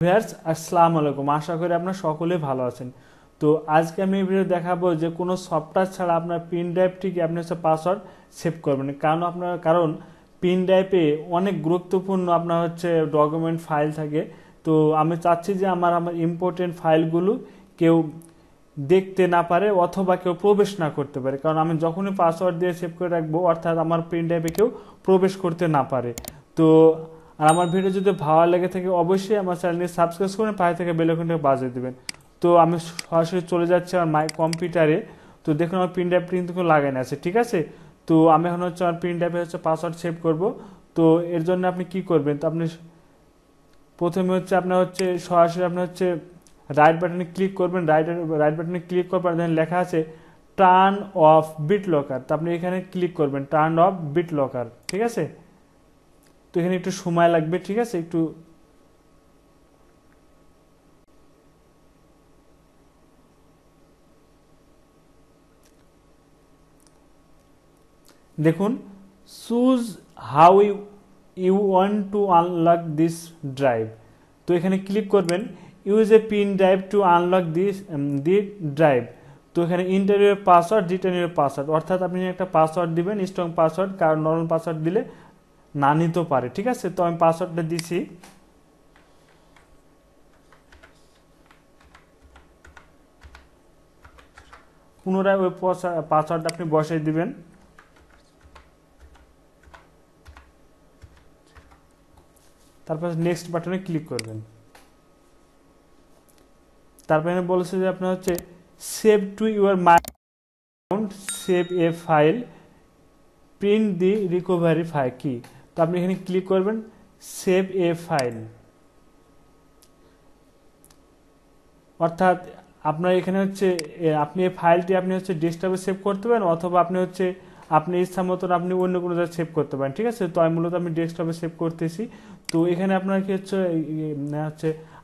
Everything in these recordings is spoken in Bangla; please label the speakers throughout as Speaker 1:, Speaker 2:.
Speaker 1: ভিউয়ার্স আসসালামু আলাইকুম, আশা করি আপনারা সকলে ভালো আছেন। তো আজকে আমি এই ভিডিও দেখাবো যে কোনো সফটওয়্যার ছাড়া আপনার পিন ড্রাইভটিকে আপনি হচ্ছে পাসওয়ার্ড সেভ করবেন, কারণ পিন ড্রাইভে অনেক গুরুত্বপূর্ণ আপনার হচ্ছে ডকুমেন্ট ফাইল থাকে। তো আমি চাচ্ছি যে আমার ইম্পর্টেন্ট ফাইলগুলো কেউ দেখতে না পারে অথবা কেউ প্রবেশ না করতে পারে, কারণ আমি যখনই পাসওয়ার্ড দিয়ে সেভ করে রাখবো অর্থাৎ আমার পেন ড্রাইভে কেউ প্রবেশ করতে না পারে। তো আর আমার ভিডিও যদি ভালো লেগে থাকে অবশ্যই আমার চ্যানেলটি সাবস্ক্রাইব করে পাশে থেকে বেল আইকনটা বাজিয়ে দেবেন। তো আমি সরাসরি চলে যাচ্ছি আমার মাই কম্পিউটারে। তো দেখুন আমার পিন ড্রাইভটি কিন্তু লাগানো আছে, ঠিক আছে। তো আমি এখন হচ্ছে আমার পিন ড্রাইভে হচ্ছে পাসওয়ার্ড সেভ করব। তো এর জন্য আপনি কি করবেন, তো আপনি প্রথমে হচ্ছে আপনার হচ্ছে সরাসরি আপনার হচ্ছে রাইট বাটনে ক্লিক করবেন। রাইট বাটনে ক্লিক করবার দেখেন লেখা আছে টার্ন অফ বিট লকার। তো আপনি এখানে ক্লিক করবেন টার্ন অফ বিট লকার, ঠিক আছে। তো এখানে একটু সময় লাগবে, ঠিক আছে। একটু দেখুন, choose how you want to unlock this drive. তো এখানে ক্লিক করবেন use a pin drive to unlock the drive. তো এখানে enter your password, return your password, অর্থাৎ আপনি একটা পাসওয়ার্ড দিবেন, স্ট্রং পাসওয়ার্ড, কারণ নর্মাল পাসওয়ার্ড দিলে না নিতেও পারে, ঠিক আছে। তো আমি পাসওয়ার্ডটা দিছি, পুনরায় ওই পাসওয়ার্ডটা আপনি বসাই দিবেন। তারপর নেক্সট বাটনে ক্লিক করবেন। তারপরে বলেছে যে আপনার হচ্ছে save to your my account, save A file, print the recovery file কি। তো আপনি এখানে ক্লিক করবেন সেভ এ ফাইল, অর্থাৎ আপনার এখানে হচ্ছে আপনি এই ফাইলটি আপনি হচ্ছে ডেস্কটপে সেভ করতে পারেন অথবা আপনি ইচ্ছা মতন আপনি অন্য কোনো জায়গায় সেভ করতে পারেন, ঠিক আছে। তো আমি মূলত আমি ডেস্কটপে সেভ করতেছি। তো এখানে আপনার কি হচ্ছে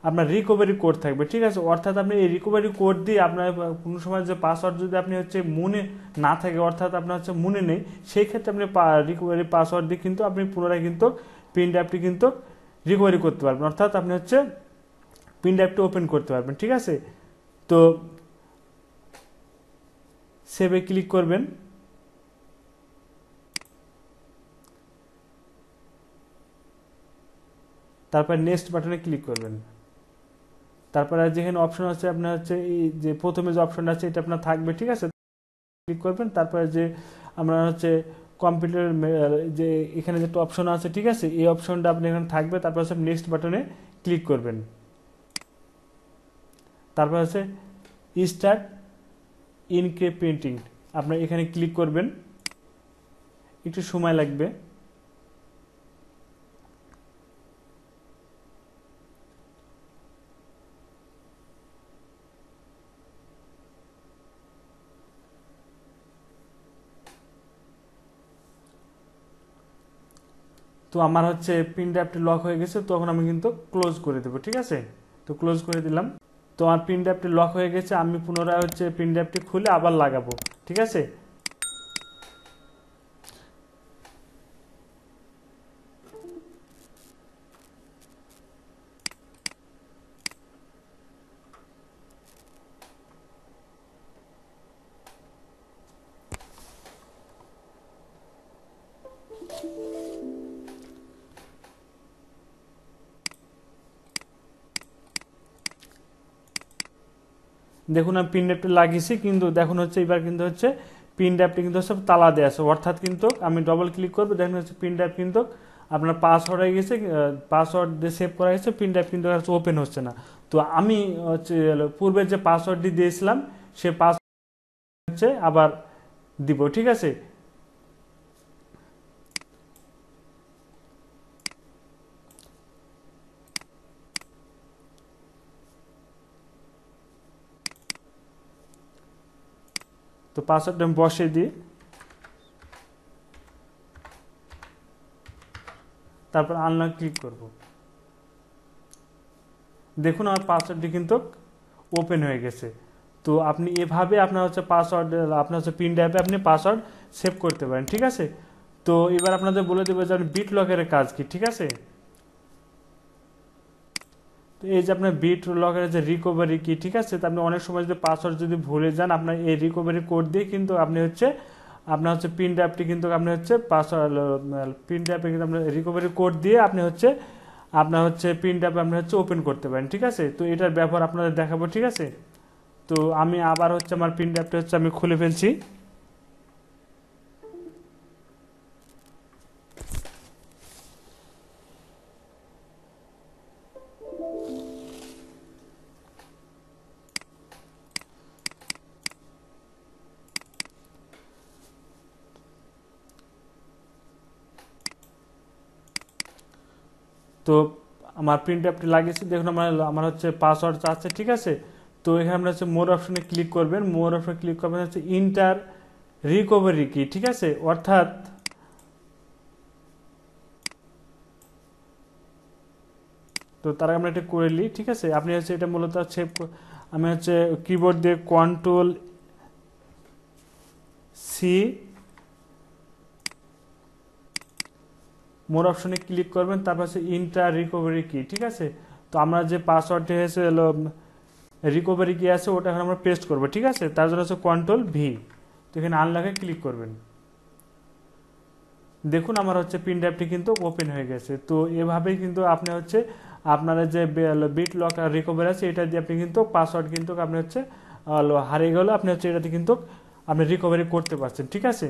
Speaker 1: আপনার রিকভারি কোড থাকবে, ঠিক আছে। অর্থাৎ আপনি এই রিকভারি কোড দিয়ে আপনার কোনো সময় যে পাসওয়ার্ড যদি আপনি হচ্ছে মনে না থাকে, অর্থাৎ আপনার হচ্ছে মনে নেই, সেই ক্ষেত্রে আপনি রিকভারি পাসওয়ার্ড দিয়ে কিন্তু আপনি পুনরায় কিন্তু পিন ড্রাইভটি কিন্তু রিকভারি করতে পারবেন, অর্থাৎ আপনি হচ্ছে পিন ড্রাইভটি ওপেন করতে পারবেন, ঠিক আছে। তো সেভে ক্লিক করবেন। তারপর নেক্সট বাটনে ক্লিক করবেন। তারপরে যেখানে অপশন আছে আপনার হচ্ছে এই যে প্রথমে যে অপশনটা আছে এটা আপনার থাকবে, ঠিক আছে। ক্লিক করবেন। তারপরে যে আমরা হচ্ছে কম্পিউটার যে এখানে যে একটা অপশন আছে, ঠিক আছে, এই অপশনটা আপনি এখানে থাকবে। তারপর হচ্ছে নেক্সট বাটনে ক্লিক করবেন। তারপর হচ্ছে স্টার্ট ইনক্রিপ্টিং, আপনার এখানে ক্লিক করবেন, একটু সময় লাগবে। তো আমার হচ্ছে পিন ড্রাইভটি লক হয়ে গেছে, তখন আমি কিন্তু ক্লোজ করে দেবো, ঠিক আছে। তো ক্লোজ করে দিলাম। তো আমার পিন ড্রাইভটি লক হয়ে গেছে, আমি পুনরায় হচ্ছে পিন ড্রাইভটি খুলে আবার লাগাবো, ঠিক আছে। দেখুন আমি পিন ড্রাইভটি লাগিয়েছি, কিন্তু দেখুন হচ্ছে এবার কিন্তু হচ্ছে পিন ড্রাইভটি কিন্তু সব তালা দেওয়া আছে, অর্থাৎ কিন্তু আমি ডবল ক্লিক করবো, দেখুন হচ্ছে পিন ড্রাইভ কিন্তু আপনার পাসওয়ার্ড হয়ে গেছে, পাসওয়ার্ড দিয়ে সেভ করা গেছে, পিন ড্রাইভ কিন্তু ওপেন হচ্ছে না। তো আমি হচ্ছে পূর্বের যে পাসওয়ার্ডটি দিয়েছিলাম সে পাসওয়ার্ড হচ্ছে আবার দিব, ঠিক আছে। তো পাসওয়ার্ডটা আমি বসিয়ে দিই, তারপর আনলক ক্লিক করব। দেখুন আমার পাসওয়ার্ডটি কিন্তু ওপেন হয়ে গেছে। তো আপনি এভাবে আপনার হচ্ছে পাসওয়ার্ড, আপনার হচ্ছে পিন ড্রাইভে আপনি পাসওয়ার্ড সেভ করতে পারেন, ঠিক আছে। তো এবার আপনাদের বলে দেবো যে বিট লকারের কাজ কি, ঠিক আছে। তো তো এই যে আপনার বিট লকারের যে রিকভারি কি, ঠিক আছে, তো আপনি অনেক সময় যদি পাসওয়ার্ড যদি ভুলে যান, আপনার এই রিকভারি কোড দিয়ে কিন্তু আপনি হচ্ছে আপনার হচ্ছে পিন ড্রাইভটি কিন্তু আপনি হচ্ছে পাসওয়ার্ড পিন ড্রাইভে কিন্তু আপনার রিকভারি কোড দিয়ে আপনি হচ্ছে আপনার হচ্ছে পিন ড্রাইভ আপনি হচ্ছে ওপেন করতে পারেন, ঠিক আছে। তো এটার ব্যবহার আপনাদের দেখাবো, ঠিক আছে। তো আমি আবার হচ্ছে আমার পিন ড্রাইভটা হচ্ছে আমি খুলে ফেলছি। তো আমার প্রিন্ট অ্যাপটি লাগিয়েছি, দেখুন আমার হচ্ছে পাসওয়ার্ড চাচ্ছে, ঠিক আছে। তো এখানে আমরা হচ্ছে মোর অপশনে ক্লিক করবেন, মোর অপশনে ক্লিক করবেন হচ্ছে ইন্টার রিকভারি কি, ঠিক আছে, অর্থাৎ তো তার আগে আমরা এটা করে নিই, ঠিক আছে। আপনি হচ্ছে এটা মূলত সেভ, আমি হচ্ছে কিবোর্ড দিয়ে কন্ট্রোল সি মোর অপশনে ক্লিক করবেন, তারপর হচ্ছে ইন্টার রিকভারি কি, ঠিক আছে। তো আমরা যে পাসওয়ার্ডটি হয়েছে রিকভারি কি আছে ওটা এখন আমরা পেস্ট করবো, ঠিক আছে। তার জন্য হচ্ছে কন্ট্রোল ভি, তো এখানে আনলকে ক্লিক করবেন। দেখুন আমার হচ্ছে পিন ড্রাইভটি কিন্তু ওপেন হয়ে গেছে। তো এভাবেই কিন্তু আপনি হচ্ছে আপনারা যে বিট লকার রিকভারি আছে এটা দিয়ে আপনি কিন্তু পাসওয়ার্ড কিন্তু আপনি হচ্ছে হারিয়ে গেলে আপনি হচ্ছে এটাতে কিন্তু আপনি রিকভারি করতে পারছেন, ঠিক আছে।